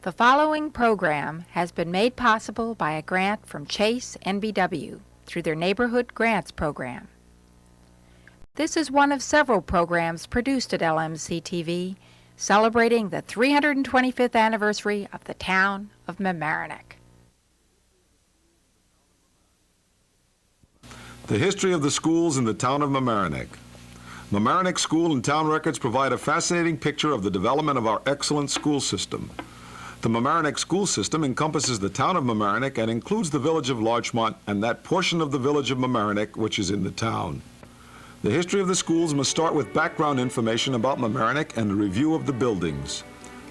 The following program has been made possible by a grant from Chase NBW through their Neighborhood Grants program. This is one of several programs produced at LMC-TV celebrating the 325th anniversary of the town of Mamaroneck. The history of the schools in the town of Mamaroneck. Mamaroneck School and Town records provide a fascinating picture of the development of our excellent school system. The Mamaroneck school system encompasses the town of Mamaroneck and includes the village of Larchmont and that portion of the village of Mamaroneck which is in the town. The history of the schools must start with background information about Mamaroneck and a review of the buildings.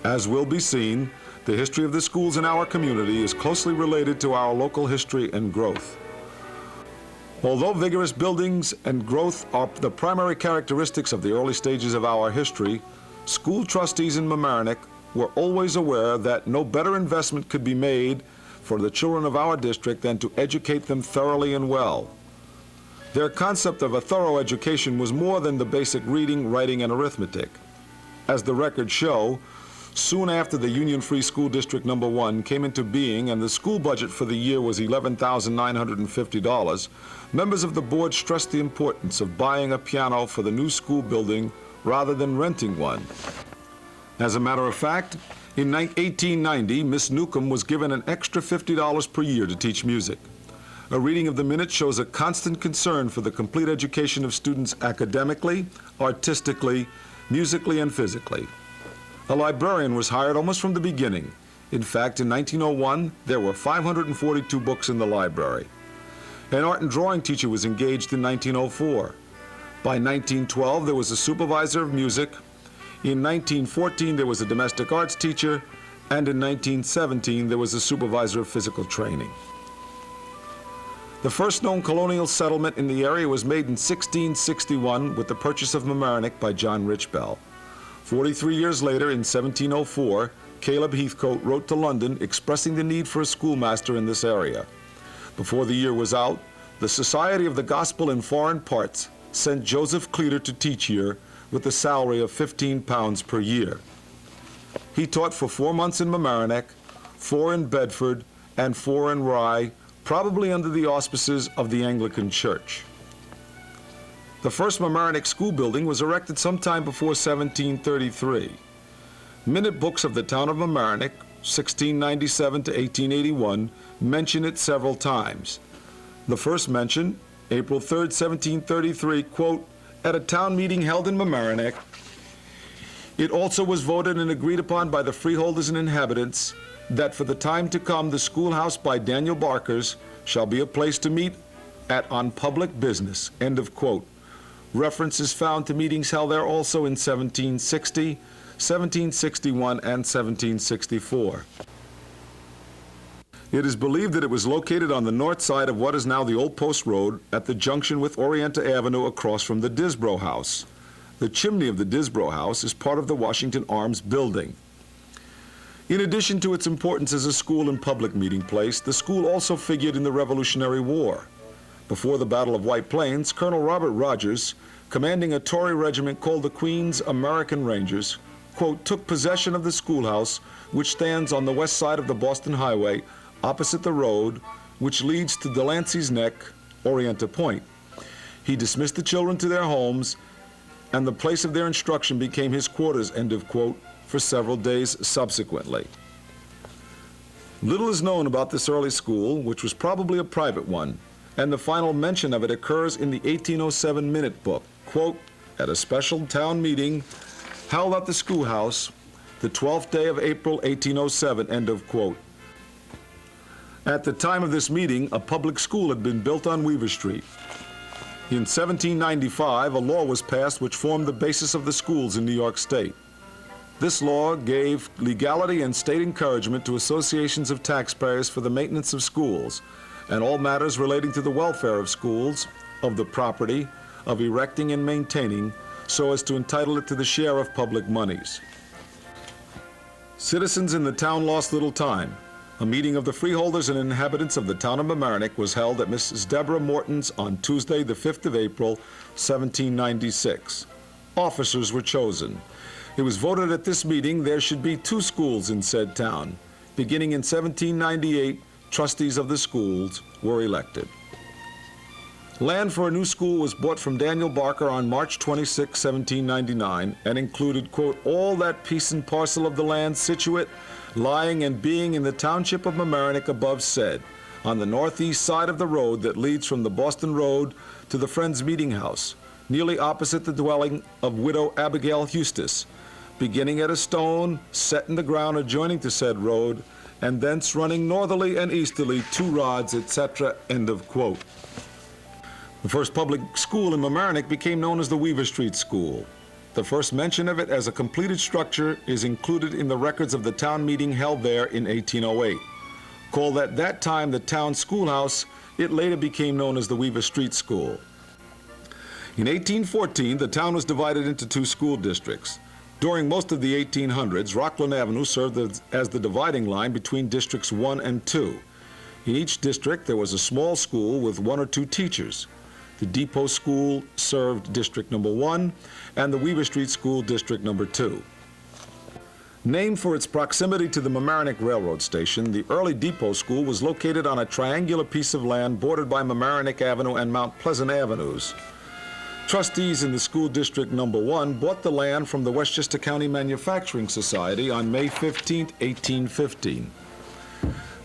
As will be seen, the history of the schools in our community is closely related to our local history and growth. Although vigorous buildings and growth are the primary characteristics of the early stages of our history, school trustees in Mamaroneck were always aware that no better investment could be made for the children of our district than to educate them thoroughly and well. Their concept of a thorough education was more than the basic reading, writing, and arithmetic. As the records show, soon after the Union Free School District No. 1 came into being and the school budget for the year was $11,950, members of the board stressed the importance of buying a piano for the new school building rather than renting one. As a matter of fact, in 1890, Miss Newcomb was given an extra $50 per year to teach music. A reading of the minutes shows a constant concern for the complete education of students academically, artistically, musically, and physically. A librarian was hired almost from the beginning. In fact, in 1901, there were 542 books in the library. An art and drawing teacher was engaged in 1904. By 1912, there was a supervisor of music. In 1914, there was a domestic arts teacher, and in 1917, there was a supervisor of physical training. The first known colonial settlement in the area was made in 1661 with the purchase of Mamaroneck by John Richbell. 43 years later, in 1704, Caleb Heathcote wrote to London expressing the need for a schoolmaster in this area. Before the year was out, the Society of the Gospel in Foreign Parts sent Joseph Cleater to teach here with a salary of £15 per year. He taught for 4 months in Mamaroneck, 4 in Bedford, and 4 in Rye, probably under the auspices of the Anglican Church. The first Mamaroneck school building was erected sometime before 1733. Minute books of the town of Mamaroneck, 1697 to 1881, mention it several times. The first mention, April 3rd, 1733, quote, at a town meeting held in Mamaroneck, it also was voted and agreed upon by the freeholders and inhabitants that for the time to come the schoolhouse by Daniel Barkers shall be a place to meet at on public business, end of quote. Reference is found to meetings held there also in 1760, 1761, and 1764. It is believed that it was located on the north side of what is now the Old Post Road at the junction with Orienta Avenue across from the Disbrow House. The chimney of the Disbrow House is part of the Washington Arms building. In addition to its importance as a school and public meeting place, the school also figured in the Revolutionary War. Before the Battle of White Plains, Colonel Robert Rogers, commanding a Tory regiment called the Queen's American Rangers, quote, took possession of the schoolhouse, which stands on the west side of the Boston Highway, opposite the road, which leads to Delancey's Neck, Orienta Point. He dismissed the children to their homes, and the place of their instruction became his quarters, end of quote, for several days subsequently. Little is known about this early school, which was probably a private one, and the final mention of it occurs in the 1807 minute book, quote, at a special town meeting held at the schoolhouse, the 12th day of April, 1807, end of quote. At the time of this meeting, a public school had been built on Weaver Street. In 1795, a law was passed which formed the basis of the schools in New York State. This law gave legality and state encouragement to associations of taxpayers for the maintenance of schools and all matters relating to the welfare of schools, of the property, of erecting and maintaining, so as to entitle it to the share of public monies. Citizens in the town lost little time. A meeting of the freeholders and inhabitants of the town of Mamaroneck was held at Mrs. Deborah Morton's on Tuesday, the 5th of April, 1796. Officers were chosen. It was voted at this meeting there should be 2 schools in said town. Beginning in 1798, trustees of the schools were elected. Land for a new school was bought from Daniel Barker on March 26, 1799, and included, quote, all that piece and parcel of the land situate, lying and being in the township of Mamaroneck above said, on the northeast side of the road that leads from the Boston Road to the Friends Meeting House, nearly opposite the dwelling of widow Abigail Eustace, beginning at a stone set in the ground adjoining to said road, and thence running northerly and easterly 2 rods, etc., end of quote. The first public school in Mamaroneck became known as the Weaver Street School. The first mention of it as a completed structure is included in the records of the town meeting held there in 1808. Called at that time the town schoolhouse, it later became known as the Weaver Street School. In 1814, the town was divided into 2 school districts. During most of the 1800s, Rockland Avenue served as the dividing line between districts 1 and 2. In each district, there was a small school with 1 or 2 teachers. The Depot School served District Number 1, and the Weaver Street School District Number 2. Named for its proximity to the Mamaroneck Railroad Station, the early Depot School was located on a triangular piece of land bordered by Mamaroneck Avenue and Mount Pleasant Avenues. Trustees in the School District Number 1 bought the land from the Westchester County Manufacturing Society on May 15, 1815.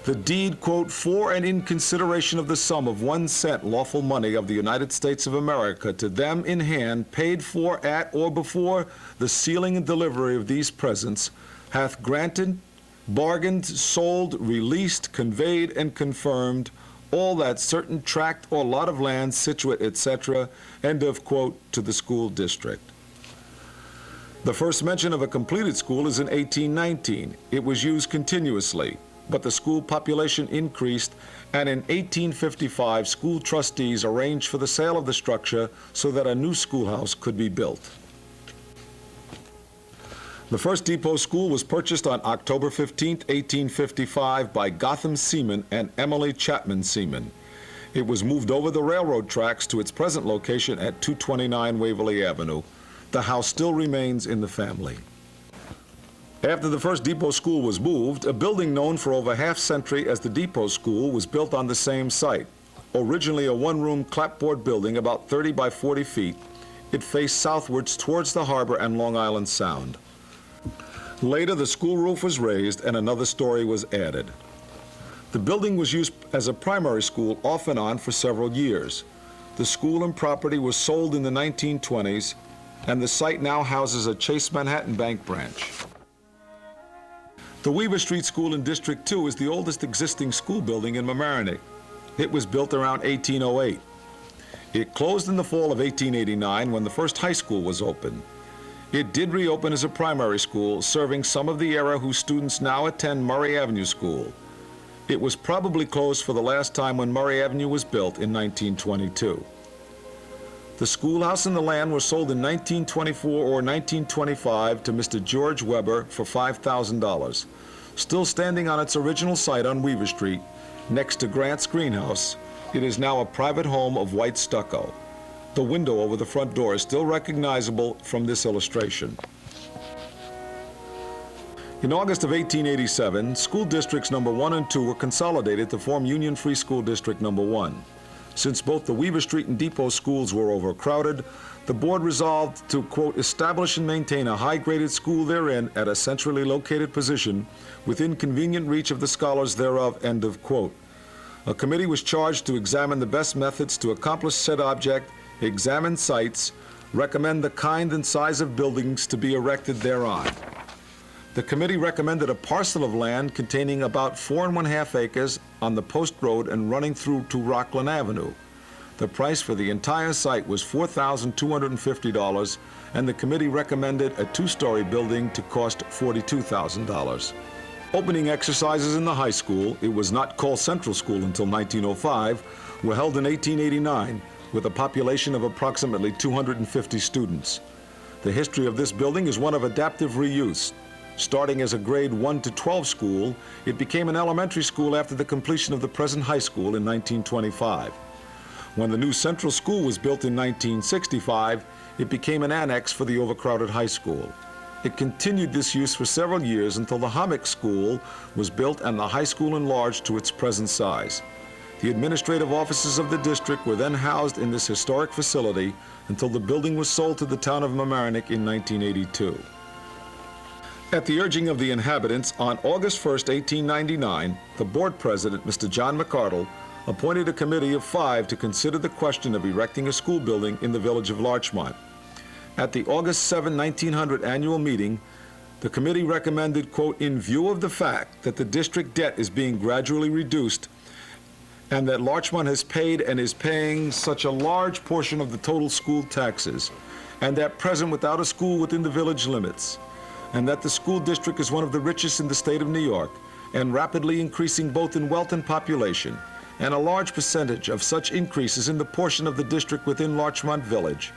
The deed, quote, for and in consideration of the sum of 1 cent lawful money of the United States of America to them in hand, paid for at or before the sealing and delivery of these presents, hath granted, bargained, sold, released, conveyed, and confirmed all that certain tract or lot of land situate, etc., end of quote, to the school district. The first mention of a completed school is in 1819. It was used continuously, but the school population increased, and in 1855, school trustees arranged for the sale of the structure so that a new schoolhouse could be built. The first Depot School was purchased on October 15, 1855 by Gotham Seaman and Emily Chapman Seaman. It was moved over the railroad tracks to its present location at 229 Waverly Avenue. The house still remains in the family. After the first Depot School was moved, a building known for over half-century as the Depot School was built on the same site. Originally a 1-room clapboard building about 30 by 40 feet, it faced southwards towards the harbor and Long Island Sound. Later, the school roof was raised and another story was added. The building was used as a primary school off and on for several years. The school and property was sold in the 1920s, and the site now houses a Chase Manhattan Bank branch. The Weaver Street School in District 2 is the oldest existing school building in Mamaroneck. It was built around 1808. It closed in the fall of 1889 when the first high school was opened. It did reopen as a primary school, serving some of the era whose students now attend Murray Avenue School. It was probably closed for the last time when Murray Avenue was built in 1922. The schoolhouse and the land were sold in 1924 or 1925 to Mr. George Weber for $5,000. Still standing on its original site on Weaver Street, next to Grant's greenhouse, it is now a private home of white stucco. The window over the front door is still recognizable from this illustration. In August of 1887, school districts number 1 and 2 were consolidated to form Union Free School District number 1. Since both the Weaver Street and Depot schools were overcrowded, the board resolved to, quote, establish and maintain a high-graded school therein at a centrally located position within convenient reach of the scholars thereof, end of quote. A committee was charged to examine the best methods to accomplish said object, examine sites, recommend the kind and size of buildings to be erected thereon. The committee recommended a parcel of land containing about 4 1/2 acres on the post road and running through to Rockland Avenue. The price for the entire site was $4,250, and the committee recommended a 2-story building to cost $42,000. Opening exercises in the high school, it was not called Central School until 1905, were held in 1889 with a population of approximately 250 students. The history of this building is one of adaptive reuse. Starting as a grade 1 to 12 school, it became an elementary school after the completion of the present high school in 1925. When the new Central School was built in 1965, it became an annex for the overcrowded high school. It continued this use for several years until the Hommick School was built and the high school enlarged to its present size. The administrative offices of the district were then housed in this historic facility until the building was sold to the town of Mamaroneck in 1982. At the urging of the inhabitants, on August 1, 1899, the board president, Mr. John McArdle, appointed a committee of 5 to consider the question of erecting a school building in the village of Larchmont. At the August 7, 1900 annual meeting, the committee recommended, quote, in view of the fact that the district debt is being gradually reduced and that Larchmont has paid and is paying such a large portion of the total school taxes, and that present without a school within the village limits, and that the school district is one of the richest in the state of New York, and rapidly increasing both in wealth and population, and a large percentage of such increases in the portion of the district within Larchmont Village,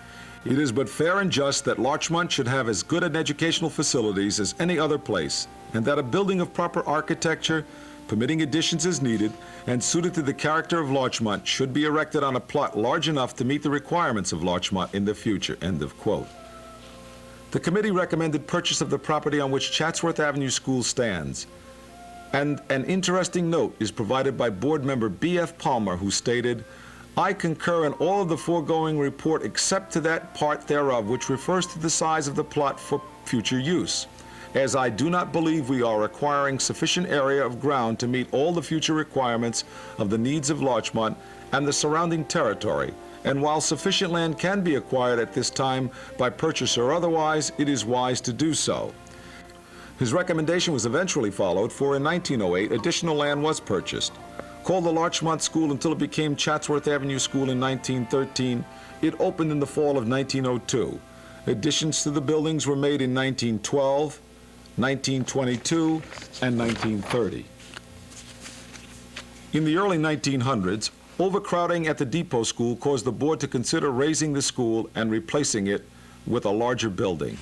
it is but fair and just that Larchmont should have as good an educational facilities as any other place, and that a building of proper architecture, permitting additions as needed, and suited to the character of Larchmont should be erected on a plot large enough to meet the requirements of Larchmont in the future, end of quote. The committee recommended purchase of the property on which Chatsworth Avenue School stands, and an interesting note is provided by board member B.F. Palmer, who stated, I concur in all of the foregoing report except to that part thereof which refers to the size of the plot for future use, as I do not believe we are acquiring sufficient area of ground to meet all the future requirements of the needs of Larchmont and the surrounding territory, and while sufficient land can be acquired at this time by purchase or otherwise, it is wise to do so. His recommendation was eventually followed, for in 1908 additional land was purchased. Called the Larchmont School until it became Chatsworth Avenue School in 1913, it opened in the fall of 1902. Additions to the buildings were made in 1912, 1922, and 1930. In the early 1900s, overcrowding at the depot school caused the board to consider raising the school and replacing it with a larger building.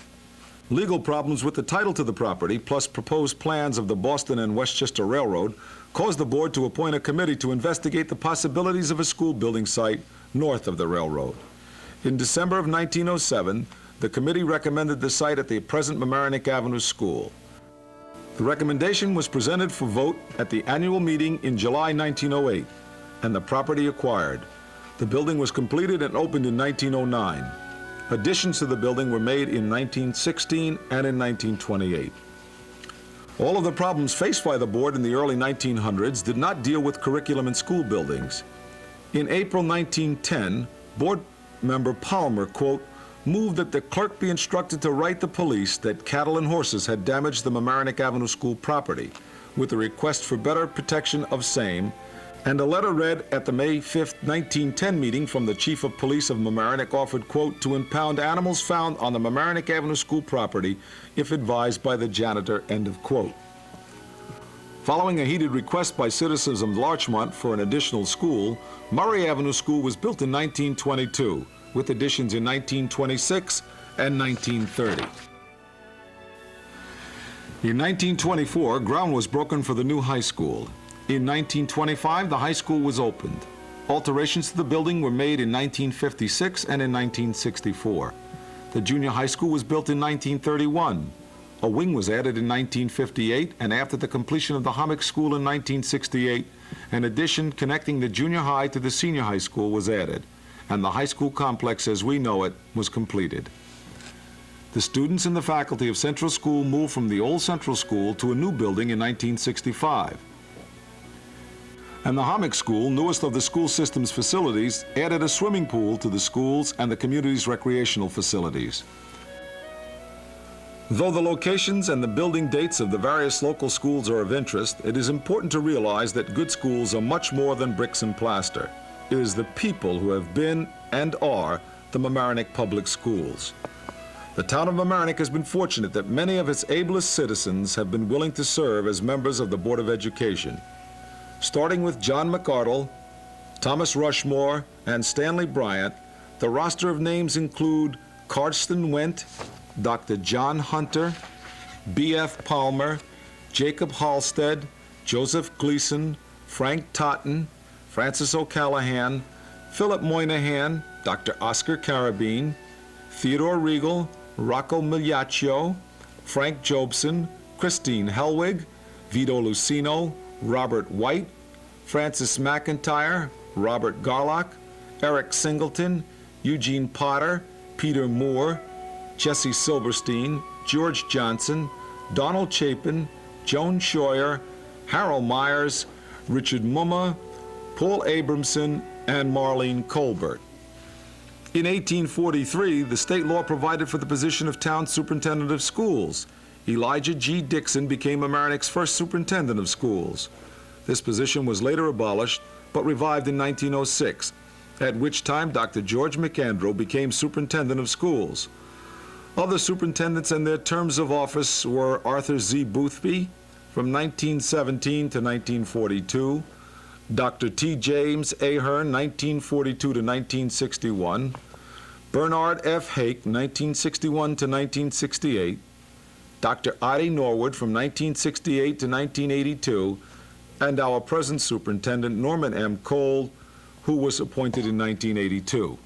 Legal problems with the title to the property, plus proposed plans of the Boston and Westchester Railroad, caused the board to appoint a committee to investigate the possibilities of a school building site north of the railroad. In December of 1907, the committee recommended the site at the present Mamaroneck Avenue School. The recommendation was presented for vote at the annual meeting in July 1908, and the property acquired. The building was completed and opened in 1909. Additions to the building were made in 1916 and in 1928. All of the problems faced by the board in the early 1900s did not deal with curriculum in school buildings. In April 1910, board member Palmer, quote, moved that the clerk be instructed to write the police that cattle and horses had damaged the Mamaroneck Avenue School property, with a request for better protection of same, and a letter read at the May 5, 1910 meeting from the Chief of Police of Mamaroneck offered, quote, to impound animals found on the Mamaroneck Avenue School property if advised by the janitor, end of quote. Following a heated request by citizens of Larchmont for an additional school, Murray Avenue School was built in 1922, with additions in 1926 and 1930. In 1924, ground was broken for the new high school. In 1925, the high school was opened. Alterations to the building were made in 1956 and in 1964. The junior high school was built in 1931. A wing was added in 1958, and after the completion of the Hommick School in 1968, an addition connecting the junior high to the senior high school was added, and the high school complex as we know it was completed. The students and the faculty of Central School moved from the old Central School to a new building in 1965. And the Hommick School, newest of the school system's facilities, added a swimming pool to the schools and the community's recreational facilities. Though the locations and the building dates of the various local schools are of interest, it is important to realize that good schools are much more than bricks and plaster. It is the people who have been and are the Mamaroneck Public Schools. The town of Mamaroneck has been fortunate that many of its ablest citizens have been willing to serve as members of the Board of Education. Starting with John McArdle, Thomas Rushmore, and Stanley Bryant, the roster of names include Karsten Wendt, Dr. John Hunter, B.F. Palmer, Jacob Halstead, Joseph Gleason, Frank Totten, Francis O'Callahan, Philip Moynihan, Dr. Oscar Carabine, Theodore Regal, Rocco Migliaccio, Frank Jobson, Christine Helwig, Vito Lucino, Robert White, Francis McIntyre, Robert Garlock, Eric Singleton, Eugene Potter, Peter Moore, Jesse Silverstein, George Johnson, Donald Chapin, Joan Scheuer, Harold Myers, Richard Mumma, Paul Abramson, and Marlene Colbert. In 1843, the state law provided for the position of town superintendent of schools. Elijah G. Dixon became Mamaronneck's first superintendent of schools. This position was later abolished, but revived in 1906, at which time Dr. George McAndrew became superintendent of schools. Other superintendents and their terms of office were Arthur Z. Boothby from 1917 to 1942, Dr. T. James Ahern, 1942 to 1961, Bernard F. Hake, 1961 to 1968, Dr. Adi Norwood from 1968 to 1982, and our present superintendent, Norman M. Cole, who was appointed in 1982.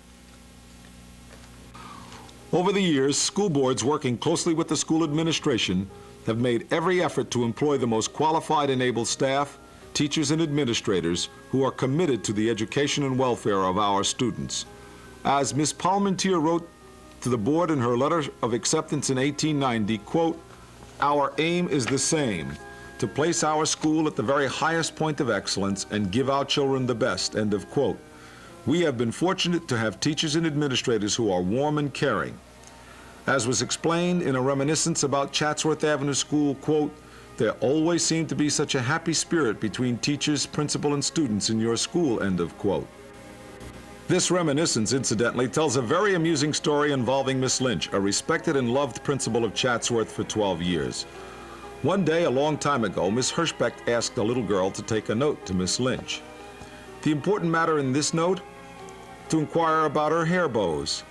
Over the years, school boards working closely with the school administration have made every effort to employ the most qualified and able staff, teachers and administrators who are committed to the education and welfare of our students. As Ms. Parmentier wrote to the board in her letter of acceptance in 1890, quote, "Our aim is the same, to place our school at the very highest point of excellence and give our children the best," end of quote. We have been fortunate to have teachers and administrators who are warm and caring. As was explained in a reminiscence about Chatsworth Avenue School, quote, "There always seemed to be such a happy spirit between teachers, principal, and students in your school," end of quote. This reminiscence, incidentally, tells a very amusing story involving Miss Lynch, a respected and loved principal of Chatsworth for 12 years. One day, a long time ago, Miss Hirschbeck asked a little girl to take a note to Miss Lynch. The important matter in this note? To inquire about her hair bows.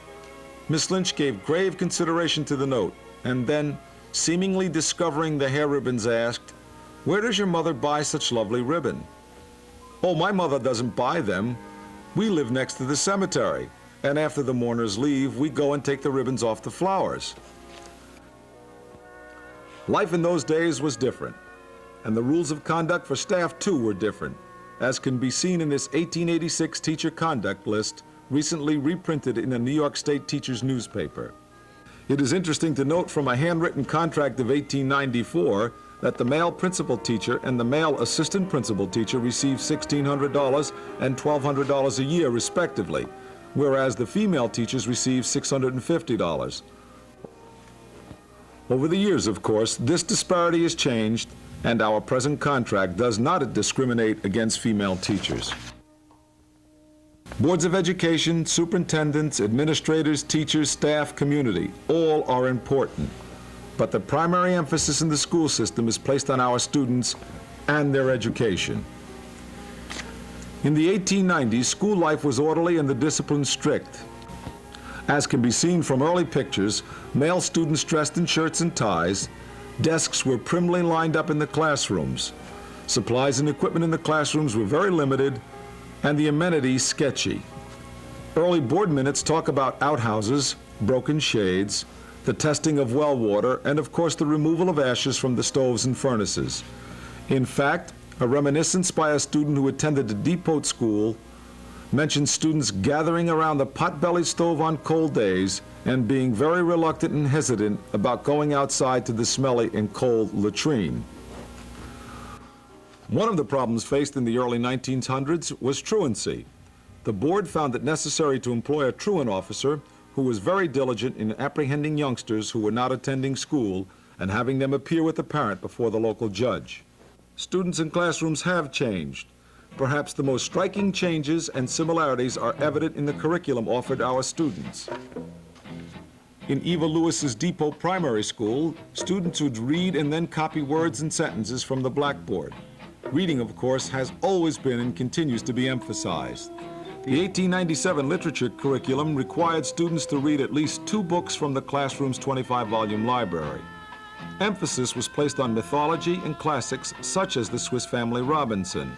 Miss Lynch gave grave consideration to the note, and then, seemingly discovering the hair ribbons, asked, "Where does your mother buy such lovely ribbon?" "Oh, my mother doesn't buy them. We live next to the cemetery, and after the mourners leave, we go and take the ribbons off the flowers." Life in those days was different, and the rules of conduct for staff, too, were different, as can be seen in this 1886 teacher conduct list, recently reprinted in a New York State teacher's newspaper. It is interesting to note from a handwritten contract of 1894 that the male principal teacher and the male assistant principal teacher receive $1,600 and $1,200 a year, respectively, whereas the female teachers receive $650. Over the years, of course, this disparity has changed, and our present contract does not discriminate against female teachers. Boards of education, superintendents, administrators, teachers, staff, community, all are important. But the primary emphasis in the school system is placed on our students and their education. In the 1890s, school life was orderly and the discipline strict. As can be seen from early pictures, male students dressed in shirts and ties, desks were primly lined up in the classrooms, supplies and equipment in the classrooms were very limited, and the amenities sketchy. Early board minutes talk about outhouses, broken shades, the testing of well water, and of course the removal of ashes from the stoves and furnaces. In fact, a reminiscence by a student who attended the Depot School mentions students gathering around the pot-bellied stove on cold days and being very reluctant and hesitant about going outside to the smelly and cold latrine. One of the problems faced in the early 1900s was truancy. The board found it necessary to employ a truant officer who was very diligent in apprehending youngsters who were not attending school and having them appear with the parent before the local judge. Students in classrooms have changed. Perhaps the most striking changes and similarities are evident in the curriculum offered our students. In Eva Lewis's Depot Primary School, students would read and then copy words and sentences from the blackboard. Reading, of course, has always been and continues to be emphasized. The 1897 literature curriculum required students to read at least 2 books from the classroom's 25-volume library. Emphasis was placed on mythology and classics such as the Swiss Family Robinson.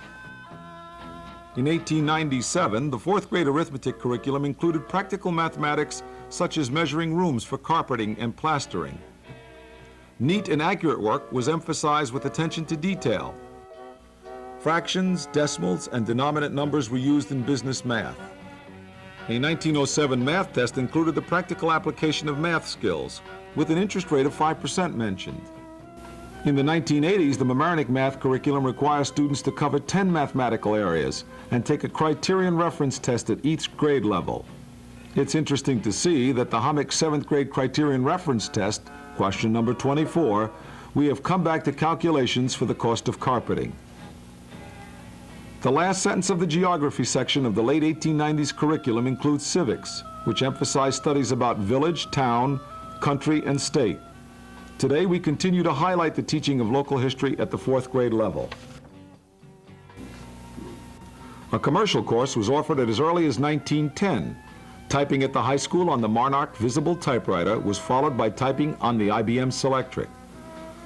In 1897, the 4th grade arithmetic curriculum included practical mathematics such as measuring rooms for carpeting and plastering. Neat and accurate work was emphasized with attention to detail. Fractions, decimals, and denominant numbers were used in business math. A 1907 math test included the practical application of math skills, with an interest rate of 5% mentioned. In the 1980s, the Mamaroneck math curriculum requires students to cover 10 mathematical areas and take a criterion reference test at each grade level. It's interesting to see that the Hommick 7th grade criterion reference test, question number 24, we have come back to calculations for the cost of carpeting. The last sentence of the geography section of the late 1890s curriculum includes civics, which emphasize studies about village, town, country, and state. Today, we continue to highlight the teaching of local history at the 4th grade level. A commercial course was offered at as early as 1910. Typing at the high school on the Monarch visible typewriter was followed by typing on the IBM Selectric.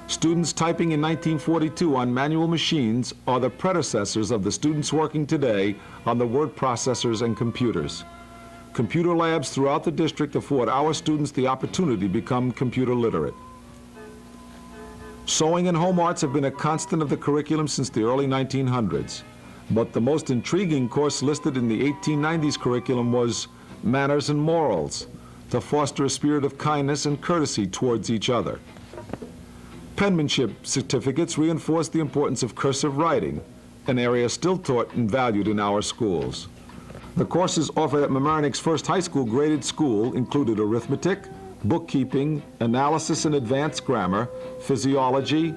Students typing in 1942 on manual machines are the predecessors of the students working today on the word processors and computers. Computer labs throughout the district afford our students the opportunity to become computer literate. Sewing and home arts have been a constant of the curriculum since the early 1900s, but the most intriguing course listed in the 1890s curriculum was Manners and Morals, to foster a spirit of kindness and courtesy towards each other. Penmanship certificates reinforce the importance of cursive writing, an area still taught and valued in our schools. The courses offered at Mamaroneck's first high school graded school included arithmetic, bookkeeping, analysis and advanced grammar, physiology,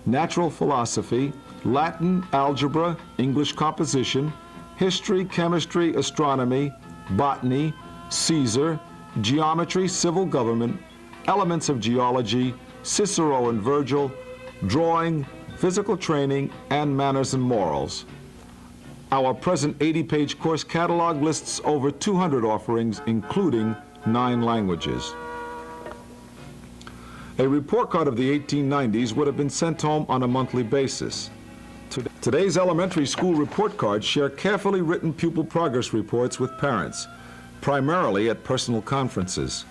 natural philosophy, Latin, algebra, English composition, history, chemistry, astronomy, botany, Caesar, geometry, civil government, elements of geology, Cicero and Virgil, drawing, physical training, and manners and morals. Our present 80-page course catalog lists over 200 offerings, including 9 languages. A report card of the 1890s would have been sent home on a monthly basis. Today's elementary school report cards share carefully written pupil progress reports with parents, primarily at personal conferences.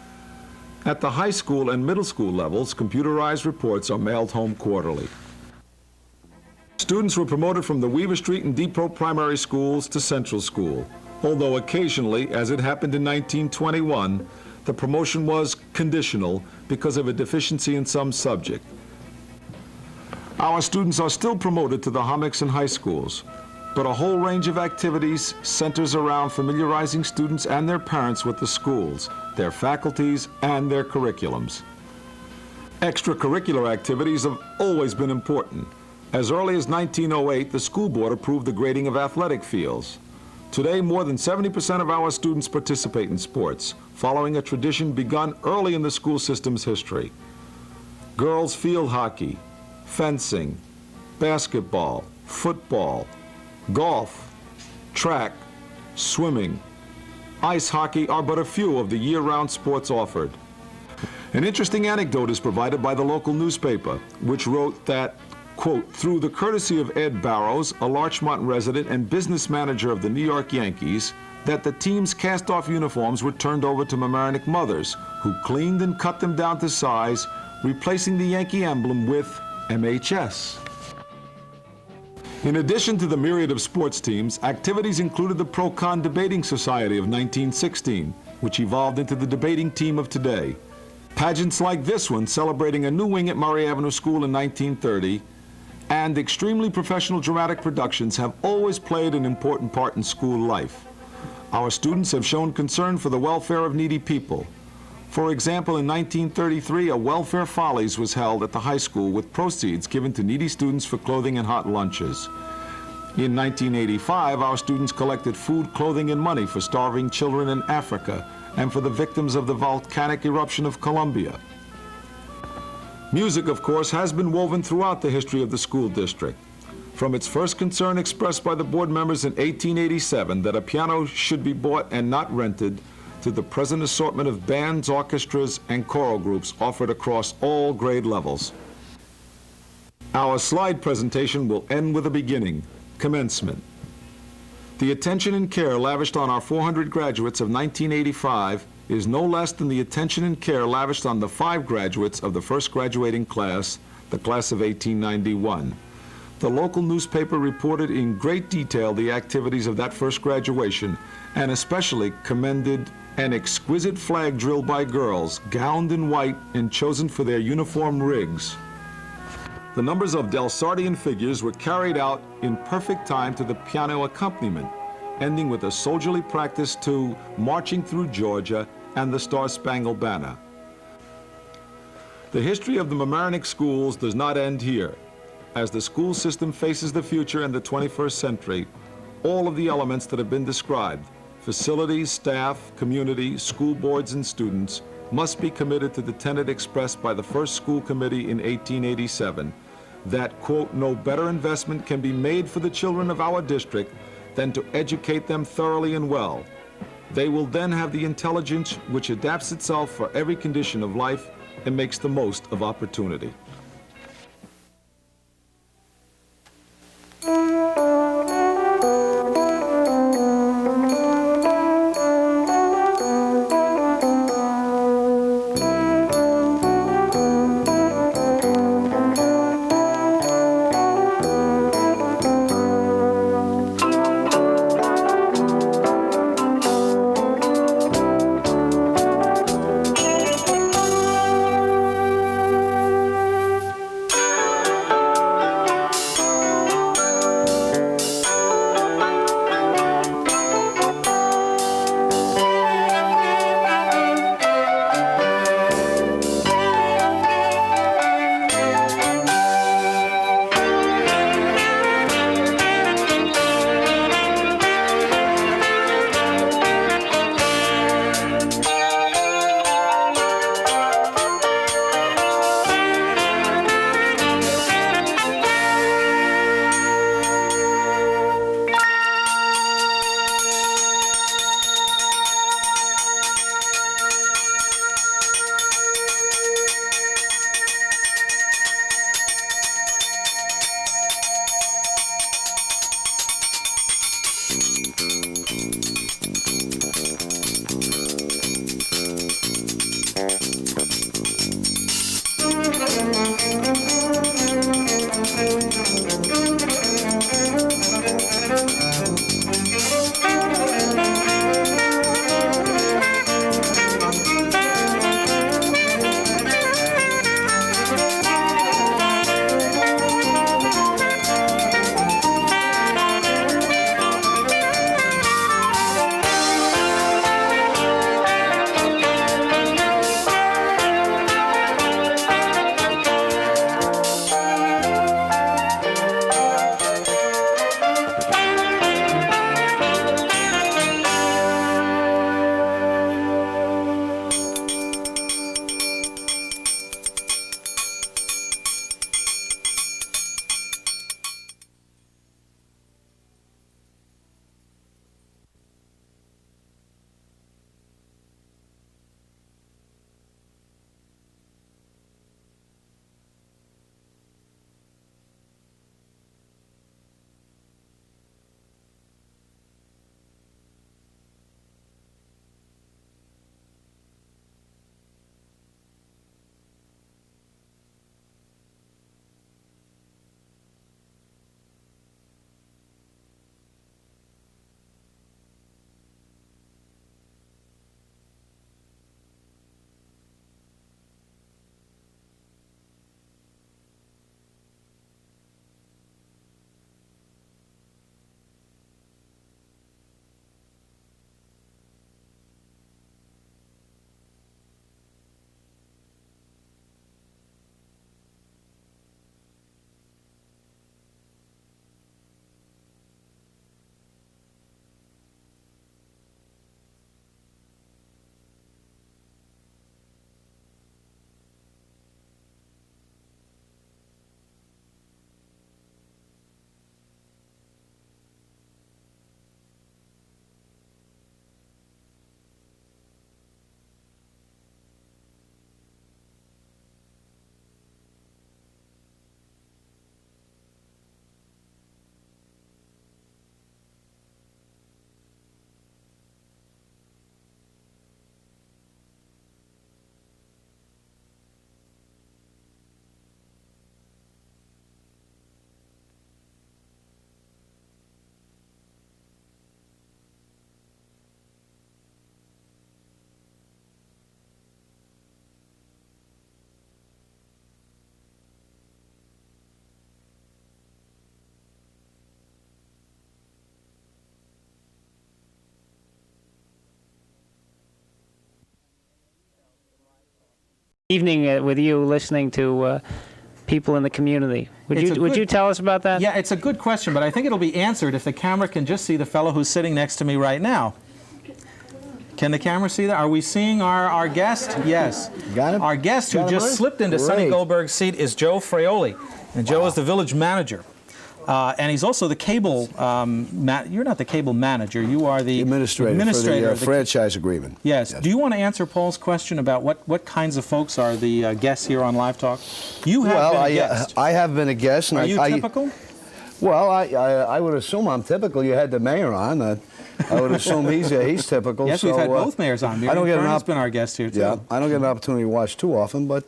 At the high school and middle school levels, computerized reports are mailed home quarterly. Students were promoted from the Weaver Street and Depot primary schools to Central School, although occasionally, as it happened in 1921, the promotion was conditional because of a deficiency in some subject. Our students are still promoted to the Hommicks and high schools, but a whole range of activities centers around familiarizing students and their parents with the schools, their faculties, and their curriculums. Extracurricular activities have always been important. As early as 1908, the school board approved the grading of athletic fields. Today, more than 70% of our students participate in sports, following a tradition begun early in the school system's history. Girls field hockey, fencing, basketball, football, golf, track, swimming, ice hockey are but a few of the year-round sports offered. An interesting anecdote is provided by the local newspaper, which wrote that, quote, through the courtesy of Ed Barrows, a Larchmont resident and business manager of the New York Yankees, that the team's cast-off uniforms were turned over to Mamaroneck mothers, who cleaned and cut them down to size, replacing the Yankee emblem with MHS. In addition to the myriad of sports teams, activities included the Pro-Con Debating Society of 1916, which evolved into the debating team of today. Pageants like this one, celebrating a new wing at Murray Avenue School in 1930, and extremely professional dramatic productions have always played an important part in school life. Our students have shown concern for the welfare of needy people. For example, in 1933, a Welfare Follies was held at the high school with proceeds given to needy students for clothing and hot lunches. In 1985, our students collected food, clothing, and money for starving children in Africa and for the victims of the volcanic eruption of Columbia. Music, of course, has been woven throughout the history of the school district. From its first concern expressed by the board members in 1887 that a piano should be bought and not rented, to the present assortment of bands, orchestras, and choral groups offered across all grade levels. Our slide presentation will end with a beginning, commencement. The attention and care lavished on our 400 graduates of 1985 is no less than the attention and care lavished on the 5 graduates of the first graduating class, the class of 1891. The local newspaper reported in great detail the activities of that first graduation, and especially commended an exquisite flag drill by girls, gowned in white and chosen for their uniform rigs. The numbers of Delsartean figures were carried out in perfect time to the piano accompaniment, ending with a soldierly practice to Marching Through Georgia and the Star-Spangled Banner. The history of the Mamaroneck schools does not end here. As the school system faces the future and the 21st century, all of the elements that have been described, facilities, staff, community, school boards, and students, must be committed to the tenet expressed by the first school committee in 1887, that, quote, no better investment can be made for the children of our district than to educate them thoroughly and well. They will then have the intelligence which adapts itself for every condition of life and makes the most of opportunity. evening with you listening to people in the community. Would you tell us about that? Yeah, it's a good question, but I think it'll be answered if the camera can just see the fellow who's sitting next to me right now. Can the camera see that? Are we seeing our guest? Yes. Got him? Our guest who just slipped into Sonny Goldberg's seat is Joe Fraioli. And Joe is the village manager. And he's also the cable, you're not the cable manager, you are the administrator for the franchise agreement. Yes. Do you want to answer Paul's question about what kinds of folks are the guests here on Live Talk? You have been a guest. I have been a guest. And are you typical? Well, I would assume I'm typical. You had the mayor on. I would assume he's typical. Yes, we've had both mayors on. I don't get been our guest here, too. Yeah, I don't get an opportunity to watch too often, but